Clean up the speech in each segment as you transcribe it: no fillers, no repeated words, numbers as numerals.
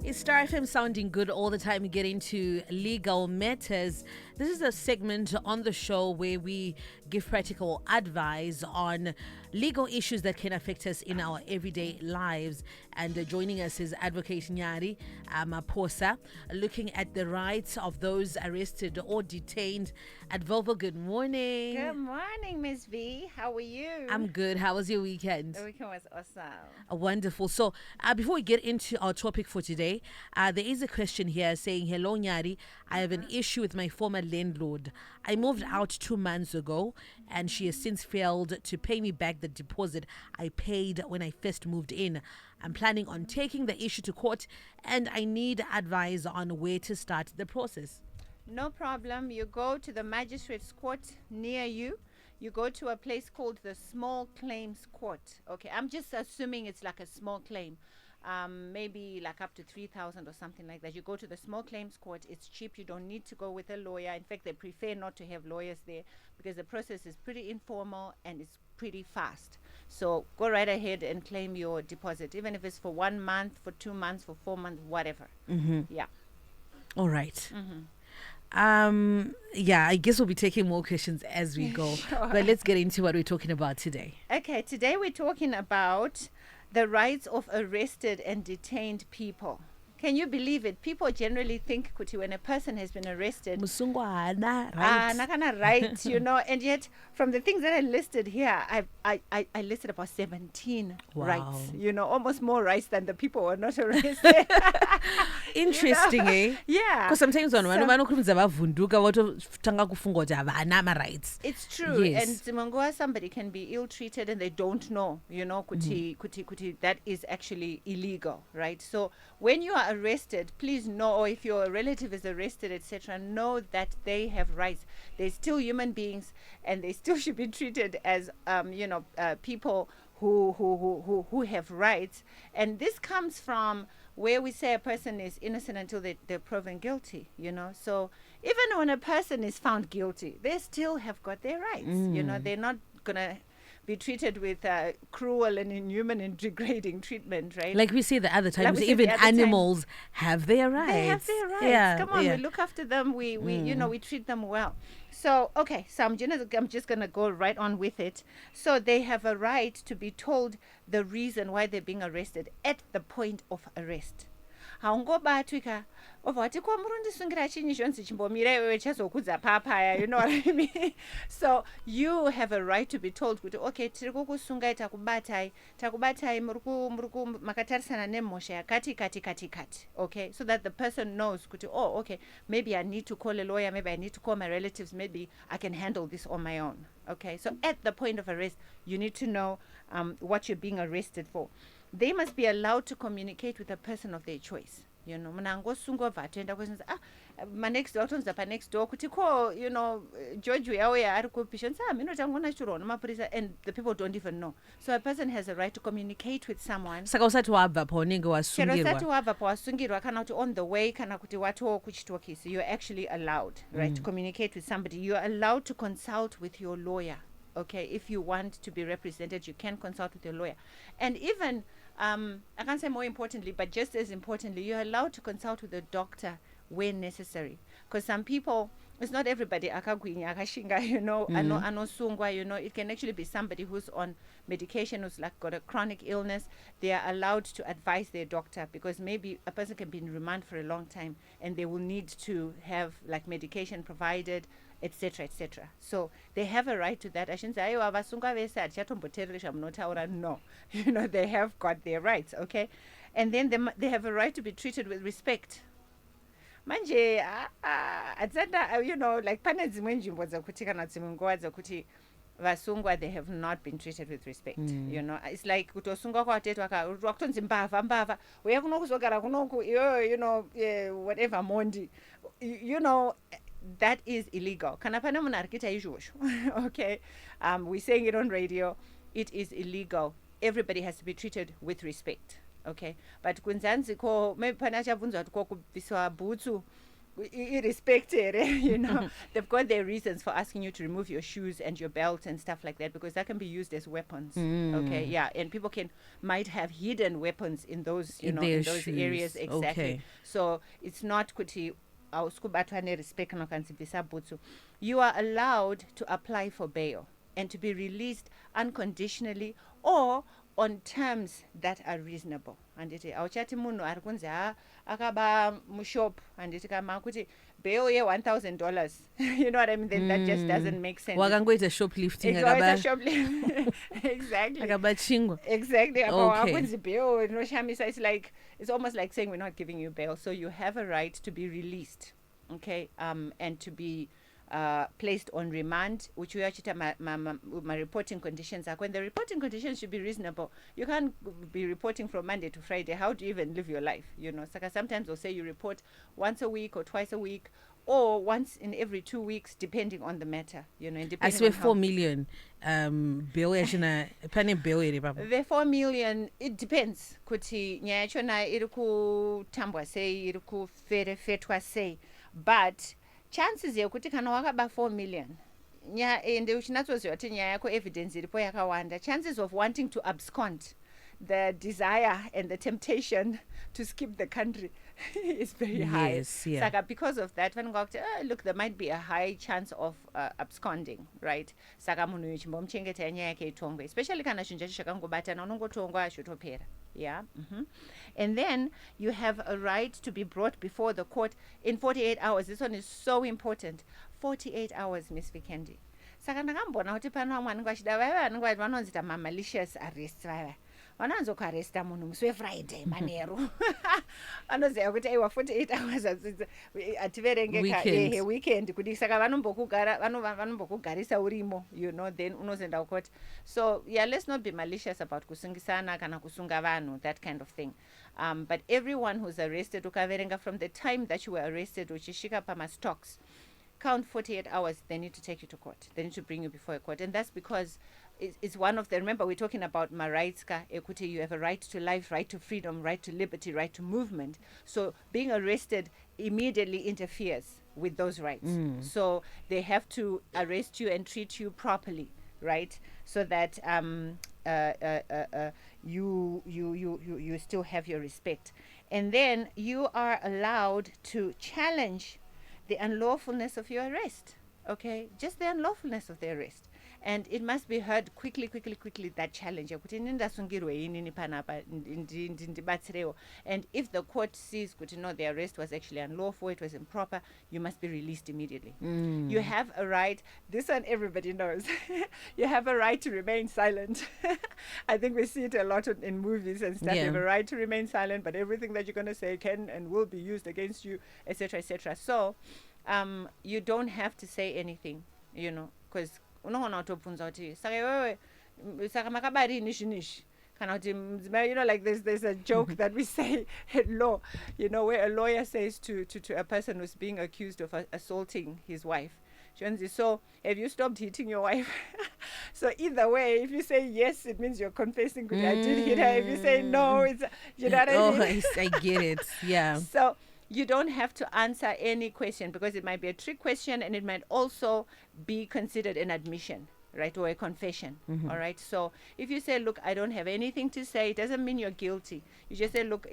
Is Star FM sounding good all the time? We get into legal matters. This is a segment on the show where we give practical advice on legal issues that can affect us in our everyday lives. And joining us is Advocate Nyari Maposa, looking at the rights of those arrested or detained. At Volvo, good morning. Good morning, Miss V. How are you? I'm good. How was your weekend? The weekend was awesome. Wonderful. So, before we get into our topic for today, there is a question here saying, "Hello, Nyari. I have an issue with my former landlord. I moved out 2 months ago, and she has since failed to pay me back the deposit I paid when I first moved in. I'm planning on taking the issue to court, and I need advice on where to start the process." No problem. You go to the magistrate's court near you. You go to a place called the Small Claims Court. Okay, I'm just assuming it's like a small claim. Maybe like up to 3,000 or something like that. You go to the Small Claims Court. It's cheap. You don't need to go with a lawyer. In fact, they prefer not to have lawyers there because the process is pretty informal and it's pretty fast. So go right ahead and claim your deposit, even if it's for 1 month, for 2 months, for 4 months, whatever. Yeah. All right. Yeah, I guess we'll be taking more questions as we go. Sure. But let's get into what we're talking about today. Okay, today we're talking about the rights of arrested and detained people. Can you believe it? People generally think kuti when a person has been arrested, Musungwana, right? nakana right, you know, and yet from the things that I listed here, I listed about 17 Wow. rights, you know, almost more rights than the people who are not arrested. Interesting, eh? Yeah. Because sometimes vanhu So- vanokurumidza vavhunduka vototanga kufunga kuti havana ma-rights. It's true. Yes. And Zimbabwean, somebody can be ill-treated and they don't know, you know, kuti, that is actually illegal, right? So when you are arrested, please know, or if your relative is arrested, etc., know that they have rights. They're still human beings and they still should be treated as, people who have rights. And this comes from where we say a person is innocent until they're proven guilty, you know. So even when a person is found guilty, they still have got their rights, you know. They're not going to be treated with cruel and inhuman and degrading treatment, right? Like we say the other Like times, we said even the other time, animals have their rights. they have their rights. Yeah, Come on, yeah. we look after them. We we treat them well. So okay, so I'm just gonna go right on with it. So they have a right to be told the reason why they're being arrested at the point of arrest. Haungobatwika ovati kwamurundisungira chinyi zvonzi chimbomira iwewe chazokudza papaya, you know what I mean? So you have a right to be told kuti okay, tiri kukusungai takubatai muriku makatarisana nemhosva yakati kati. Okay, so that the person knows kuti oh okay, maybe I need to call a lawyer, maybe I need to call my relatives, maybe I can handle this on my own. Okay, so at the point of arrest you need to know what you're being arrested for. They must be allowed to communicate with a person of their choice. You know, manangosungwa vatenda questions. My next door turns up next door. Kutiko, you know, George we are kupishan. And the people don't even know. So a person has a right to communicate with someone. Saka usati wabva paunenge wasungirwa. Usati wabva pawasungirwa kana kuti on the way kana kuti watowo kuchitokisi. You're actually allowed, right, to communicate with somebody. You're allowed to consult with your lawyer. Okay, if you want to be represented, you can consult with your lawyer. And even, I can't say more importantly, but just as importantly, you're allowed to consult with a doctor when necessary. Because some people, it's not everybody, akagwinya, akashinga, you know, anosungwa, you know, it can actually be somebody who's on medication, who's like got a chronic illness. They are allowed to advise their doctor because maybe a person can be in remand for a long time and they will need to have like medication provided, etc., etc. So they have a right to that. I shouldn't say, no, you know, they have got their rights, okay? And then they have a right to be treated with respect. Manje, you know, like vasungwa, they have not been treated with respect. You know, it's like kutosungwa kwatetwa wakutonzi mbava uya kuno kuzogara kunoku you know, whatever mondi, you know, that is illegal. Kana pane munhu arikuita izvozvo. Okay, we're saying it on radio. It is illegal. Everybody has to be treated with respect. Okay, but kunzanzi ko maybe pane achabvunzwa kuti ko kubviswa bhutsu irrespected, you know, they've got their reasons for asking you to remove your shoes and your belt and stuff like that, because that can be used as weapons. Okay, yeah, and people might have hidden weapons in those, you In know, their in those shoes. areas. Exactly. Okay. So it's not kuti auskubatwa nerespect kana ukanzibvisa bhutsu. You are allowed to apply for bail and to be released unconditionally or on terms that are reasonable. Handiti auchati munhu ari kunzi akaba mushop, handiti kama kuti bail ye $1,000. You know what I mean? Then that just doesn't make sense. Wakangoita shoplifting. Exactly. Akabachingwa. Exactly. Okay. Bail, it's like, it's almost like saying we're not giving you bail. So you have a right to be released, okay, and to be placed on remand, which we actually my reporting conditions are. When the reporting conditions should be reasonable, you can't be reporting from Monday to Friday. How do you even live your life? You know, so sometimes they'll say you report once a week or twice a week or once in every 2 weeks, depending on the matter. You know, and I depending swear on 4 million bail yachina pane bail iri papa. The 4 million, it depends. Kuti nyaya yachona iri kutambwa sei, iri kufetwa sei, but chances yekuti kana wakaba 4 million ende uchinatsoziva kuti nyaya yako evidence iripo yakawanda, chances of wanting to abscond, the desire and the temptation to skip the country is very high. Yes, yeah. Saka, because of that, look, there might be a high chance of absconding, right? Saka munhu uchimbomchengeta nyaya yake itongwe, especially kana chinhu chacho chakangobatana unongotongwa zvotopera. Yeah. And then you have a right to be brought before the court in 48 hours. This one is so important. 48 hours, Miss Vikendi. Saka ndakambona kuti pano vamwe vanenge vachida vaya vanenge vanonzita malicious arrest vaya vanonzokuarresta munhu musi wefriday manheru vanoziva kuti aiwa 48 hours hativerengeka weekend kudi, saka vanombokugarisa urimo, you know, then unozoenda kukoti. So yeah, let's not be malicious about kusungisana kana kusunga vanhu, that kind of thing. But everyone who's arrested, ukaverenga from the time that you were arrested uchishika pamastocks, count 48 hours, they need to take you to court. They need to bring you before a court. And that's because it's one of the, remember we're talking about my rights, equity, you have a right to life, right to freedom, right to liberty, right to movement. So being arrested immediately interferes with those rights. So they have to arrest you and treat you properly, right? So that you still have your respect. And then you are allowed to challenge the unlawfulness of your arrest, okay? Just the unlawfulness of the arrest. And it must be heard quickly, that challenge. And if the court sees, no, the arrest was actually unlawful, it was improper, you must be released immediately. You have a right, this one everybody knows, you have a right to remain silent. I think we see it a lot in movies and stuff. You have a right to remain silent, but everything that you're going to say can and will be used against you, etc., etc. So you don't have to say anything, you know, because unoona utobvunza kuti saka iwewe saka makabari nishi kana kuti you know, like there's a joke that we say in law, you know, where a lawyer says to a person who's being accused of assaulting his wife, so have you stopped hitting your wife? So either way, if you say yes, it means you're confessing that I did hit her. If you say no, it's, you know what I mean? I get it. Yeah. So you don't have to answer any question, because it might be a trick question and it might also be considered an admission, right, or a confession. All right. So if you say, look, I don't have anything to say, it doesn't mean you're guilty. You just say, look,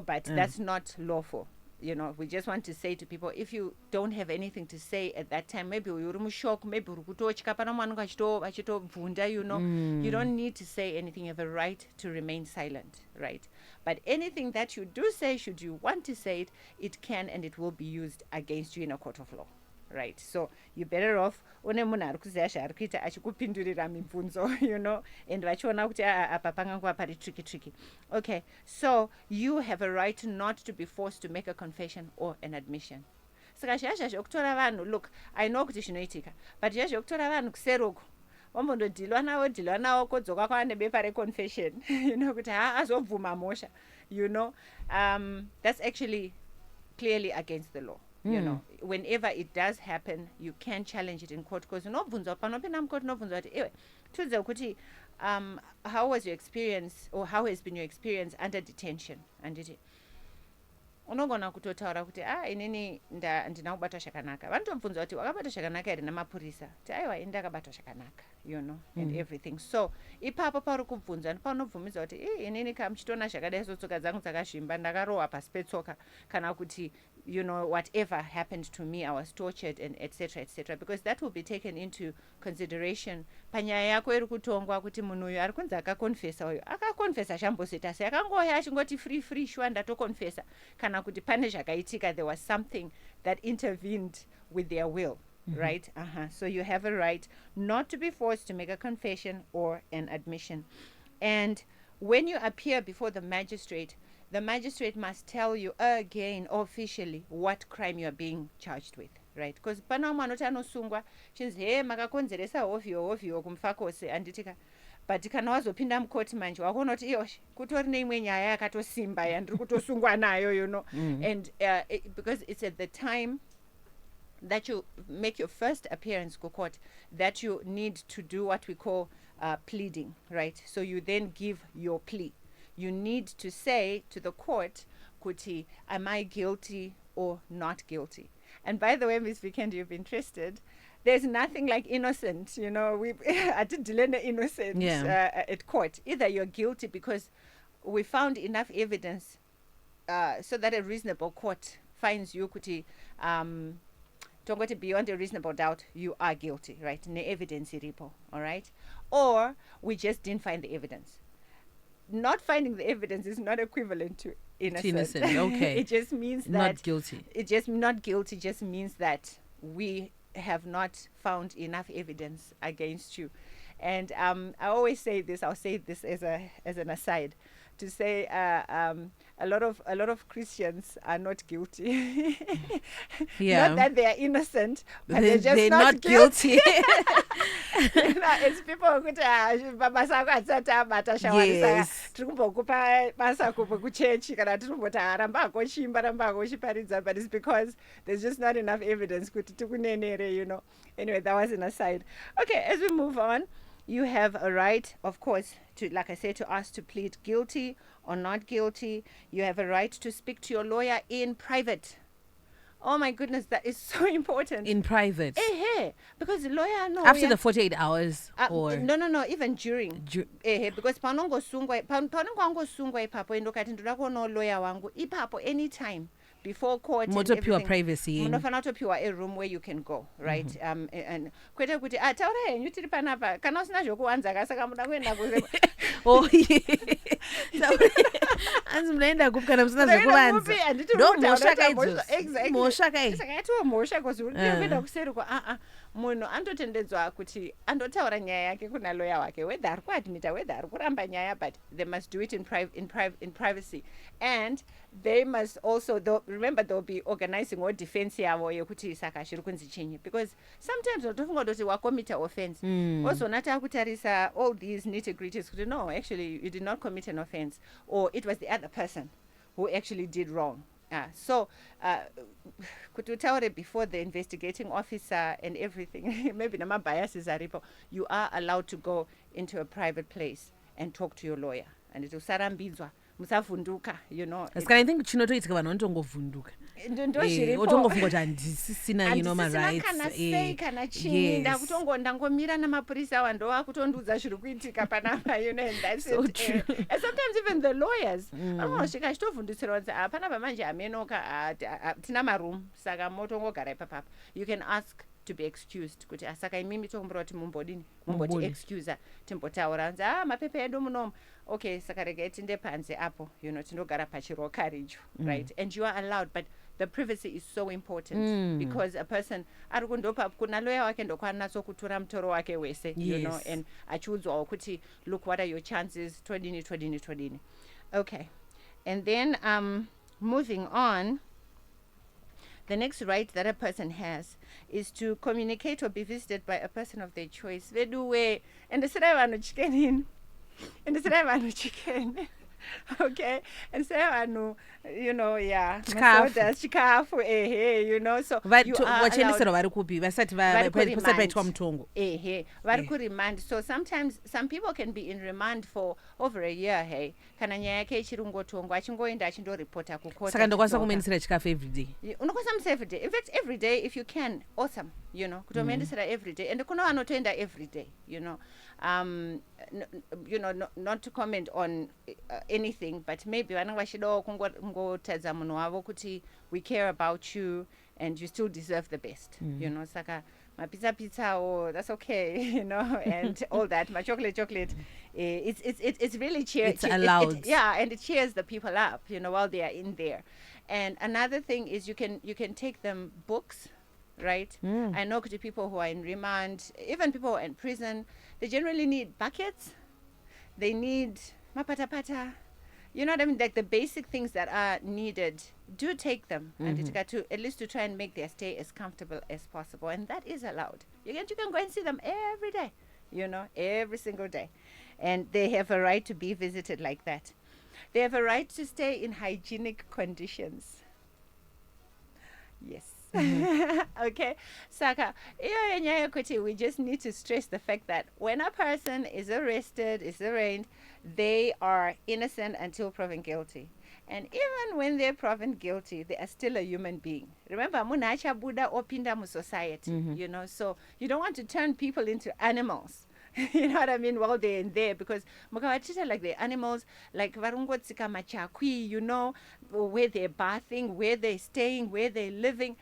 but that's not lawful. You know, we just want to say to people, if you don't have anything to say at that time, maybe you're shocked, maybe you know, you don't need to say anything. You have a right to remain silent, right? But anything that you do say, should you want to say it, it can and it will be used against you in a court of law, right? So you're better off, you know, and tricky. Okay, so you have a right not to be forced to make a confession or an admission. Look, I know kuti zvinoitika, but zvazvokutora vanhu kuseruko wambondodhilwa nawo kodzoka kwaane bepa reconfession, you know, kuti azobvuma mhosva, you know, that's actually clearly against the law. you know, whenever it does happen, you can challenge it in court. Because unobvunzwa panopinda mukoti unobvunzwa kuti iwe tiudze kuti how was your experience, or how has been your experience under detention? Anditi unogona kutotaura kuti inini ndina kubatwa zvakanaka. Vanotobvunza kuti wakabatwa zvakanaka here namapurisa? Kuti aiwa ini ndakabatwa zvakanaka, you know, and everything. So ipapo pauri kubvunza ndipaunobvumidza kuti inini kamuchitona zvakadai, so tsoka dzangu dzakazvimba, ndakarohwa pasi petsoka, kana kuti, you know, whatever happened to me, I was tortured, and etc etc, because that will be taken into consideration panyaya yako iri kutongwa kuti munhu uyu ari kunzi akakonfesa, uyu akakonfesa zvambosita sei, akangoya achingoti free sure ndatokonfesa, kana kuti pane zvakaitika, there was something that intervened with their will. Right? So you have a right not to be forced to make a confession or an admission. And when you appear before the magistrate must tell you again officially what crime you are being charged with. Right? Because pana umwe anoti anosungwa chinzi makakonzeresa hovhiyo kumfa kwose, anditika. But kana wazopinda mukoti manje wakuona kuti iyoshi kutori neimwe nyaya yakatosimba yandiri kutosungwa nayo, you know. And because it's at the time that you make your first appearance to court that you need to do what we call pleading, right? So you then give your plea. You need to say to the court, kuti, am I guilty or not guilty? And by the way, Ms. Vikendi, you've been interested. There's nothing like innocent, you know. I did delay innocent at court. Either you're guilty because we found enough evidence so that a reasonable court finds you, kuti, tongoti beyond a reasonable doubt, you are guilty, right? No evidence iripo, all right? Or we just didn't find the evidence. Not finding the evidence is not equivalent to innocent. Okay. It just means that not guilty. It just not guilty just means that we have not found enough evidence against you. And I always say this. I'll say this as an aside, to say a lot of Christians are not guilty. Not that they are innocent, but they're not guilty. It's people who basa kwatsata bata shawarisa tikumbokupa basa kuchechi kana tirimbota ramba akochimba ramba akochiparidza, but it's because there's just not enough evidence kuti tikunenere, you know. Anyway, that was an aside. Okay, as we move on, you have a right, of course, to, like I said, to ask to plead guilty or not guilty. You have a right to speak to your lawyer in private. Oh my goodness, that is so important. In private? Because the lawyer knows. After the 48 hours? Or No, even during. Because panongo sungwa ipapo indokati ndoda kuona lawyer wangu ipapo anytime. Before court and everything, privacy. Munofana topiwa a room where you can go, right? And kwete kuti taura henyu tiri panapa kana usina zvokuwanza kasaka muda kuenda ku oh anzi munaenda kupi kana musina zvokuvanza ndo mhosva saka mhosva kozi uri kuenda kuseri ko munhu andotendedzwa kuti andotaura nyaya yake kuna lawyer wake, whether ari kuadmita, whether ari kuramba nyaya, but they must do it in privacy. And they must also, remember, they'll be organizing what defense yavo yekuti saka zviri kunzi chinyi, because sometimes unotofunga kuti wakomita offense ozona takutarisa all these nitty-gritties kuti no, actually you did not commit an offense, or it was the other person who actually did wrong. So kuti utaure before the investigating officer and everything, maybe nama biases aripo, you are allowed to go into a private place and talk to your lawyer, and it usarambidzwa musavhunduka, you know. I think chinotoitika vanhu vanotongovhunduka otongofunga kuti handisisina, you know, my rights. Kana chinyi ndangomira namapurisa awa ndovakutondiudza zviri kuitika panapa, you know, and that's so it. True. And sometimes even the lawyers anonosvika achitovhundusira kuti panapa manje amenoka tina maroom saka motongogara ipapapa. You can ask to be excused kuti asaka imimi tokumbura kuti mumboti excuser timbotaura anzi mapepa edu munomu. Okay, saka regai tinde panze apo, you know, tindogara pachirokaricho, right? And you are allowed, but the privacy is so important because a person ari kundopa kuna lawyer wake ndokwanatso kutura mutoro wake wese, you know, and achiudzwawo kuti look, what are your chances, todini. Okay, and then moving on, the next right that a person has is to communicate or be visited by a person of their choice. Veduwe Endeseraiwo chicken. Okay, and say Vanhu, Chikafu. masodas, chikafu, you know, so you are allowed. Vachendesero vari kupi vasati vaitwa mutongo. Vari remand. So sometimes some people can be in remand for over a year. Hey, kana nyaya yake ichiri ngotongo achingoenda achindoripota kukota. Saka ndokwanisa kumenisira chikafu every day. Unokwanisa musa every day. In fact, every day if you can, awesome. You know, kutomenisira every day. And kuno anotoenda every day. You know, not to comment on anything, but maybe vanenge vachidawo kungotadza munhu wavo kuti we care about you and you still deserve the best. You know, saka pizza, oh, that's okay, you know, and all that. My chocolate, it's really It's allowed. And it cheers the people up, you know, while they are in there. And another thing is you can take them books, right? I know to people who are in remand, even people who are in prison, they generally need buckets. They need mapatapata. You know what I mean? Like the basic things that are needed, do take them and at least to try and make their stay as comfortable as possible. And that is allowed. You can go and see them every day, you know, every single day. And they have a right to be visited like that. They have a right to stay in hygienic conditions. Yes. Okay. Saka, we just need to stress the fact that when a person is arrested, is arraigned, they are innocent until proven guilty. And even when they're proven guilty, they are still a human being. Remember, munacha Buddha opinda mu society, you know, so you don't want to turn people into animals. You know what I mean? While they're in there, because mukawachita like they're animals, like varungotsika machakwi, you know, where they're bathing, where they're staying, where they're living.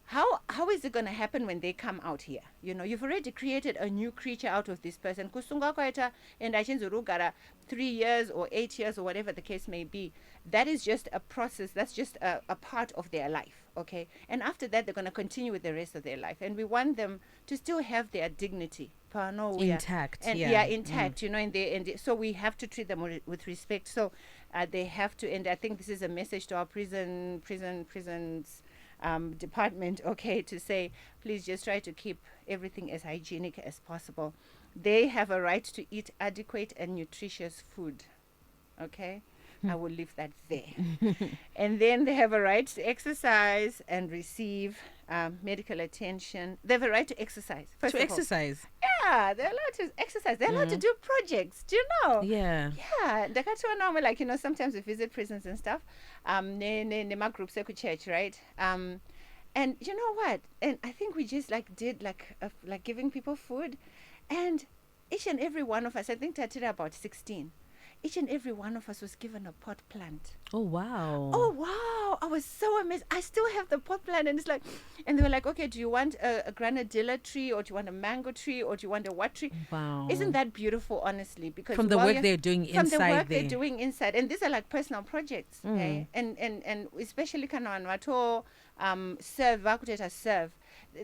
How is it going to happen when they come out here? You know, you've already created a new creature out of this person. Kusunga kwaita and achinzurugara 3 years or 8 years or whatever the case may be. That is just a process. That's just a part of their life. Okay. And after that, they're going to continue with the rest of their life. And we want them to still have their dignity. Intact. And intact, you know, and so we have to treat them with respect. So they have to, and I think this is a message to our prisons department, okay, to say, please just try to keep everything as hygienic as possible. They have a right to eat adequate and nutritious food, okay? I will leave that there. And then they have a right to exercise and receive medical attention. They have a right to exercise. To exercise? Yeah, they're allowed to exercise. They're allowed to do projects. Do you know? Yeah. Yeah. Like, you know, sometimes we visit prisons and stuff. My group church, right? And you know what? And I think we just did giving people food, and each and every one of us, I think Tatira about 16. Each and every one of us was given a pot plant. Oh, wow. Oh, wow. I was so amazed. I still have the pot plant. And it's like, and they were like, okay, do you want a granadilla tree, or do you want a mango tree, or do you want a what tree? Wow. Isn't that beautiful, honestly? Because from the work they're doing inside from the work there. they're doing inside. And these are like personal projects. Okay? And especially Kanwanwato, serve.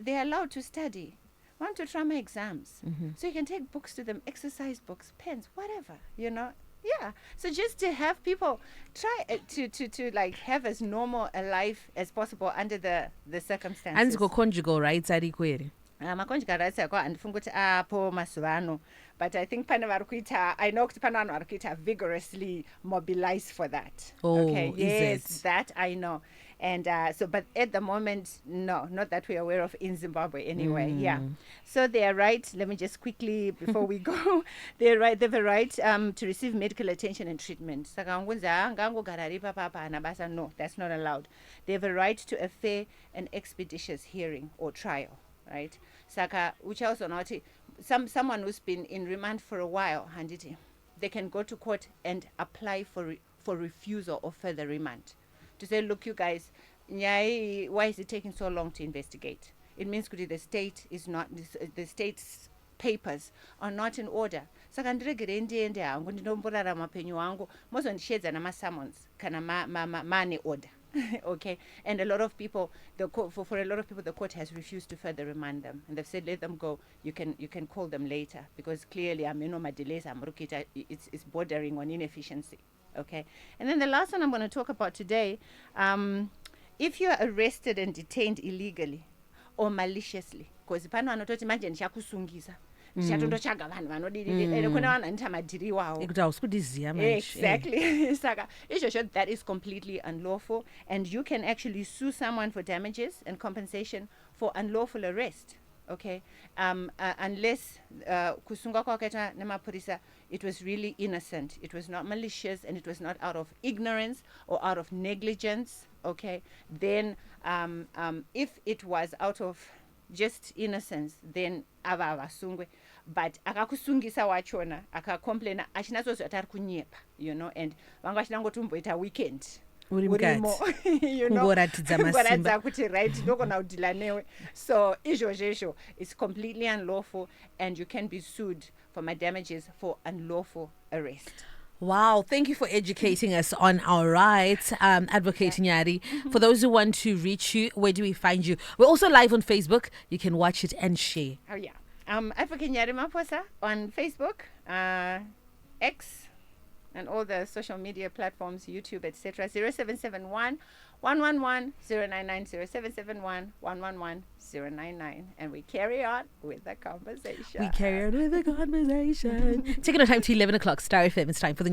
They're allowed to study. Want to trauma exams. So you can take books to them, exercise books, pens, whatever, you know. Yeah, so just to have people try to like have as normal a life as possible under the circumstances. And go conjugal rights ari kwere. Conjugal rights akwa andifunga kuti apo masuvano, but I think I know kuti pana vanhu varikuita vigorously mobilize for that. Oh, okay, yes, is it? That I know. And but at the moment, no, not that we're aware of in Zimbabwe anyway. Yeah. So they are right. Let me just quickly, before we go, they have a right to receive medical attention and treatment. No, that's not allowed. They have a right to a fair and expeditious hearing or trial, right? Saka, which also not someone who's been in remand for a while, handiti, they can go to court and apply for refusal of further remand. To say, look, you guys, Nyari, why is it taking so long to investigate? It means the state is not, the state's papers are not in order. Saka ndiregere ndiende hangu ndinomborarama penyu wangu mozondishedza nama-summons kana mane order. Okay, and a lot of people, for a lot of people, the court has refused to further remand them, and they've said, let them go. You can call them later, because clearly, my delays, it's bordering on inefficiency. Okay, and then the last one I'm going to talk about today, if you are arrested and detained illegally or maliciously, because pano anototi manje ndichakusungisa, ndichatondotsvaga vanhu vanodii ende kune vanhu anita madhiri iwawo. Ekuti hausikutiziya manje. Exactly. Saka, izvozvo, that is completely unlawful, and you can actually sue someone for damages and compensation for unlawful arrest. Okay, unless kusunga kwakaitwa nemapurisa, it was really innocent, it was not malicious, and it was not out of ignorance or out of negligence. Okay, then if it was out of just innocence, then ava avasungwe. But akakusungisa wachona akacomplaina achinatsozi atari kunyepa, you know, and vanga vachinangotumboita weekend urimo, you know, kungoratidza kuti right ndogona kudhila newe. So izvozvo is completely unlawful, and you can be sued for my damages for unlawful arrest. Wow, thank you for educating us on our rights, Advocate Nyari. For those who want to reach you, where do we find you? We're also live on Facebook. You can watch it and share. Oh yeah, Advocate Nyari Maposa on Facebook, X, and all the social media platforms, YouTube, etc. 0771 111 099, 0771 111 099, and we carry on with the conversation. Taking our time to 11 o'clock, Star FM. It's time for the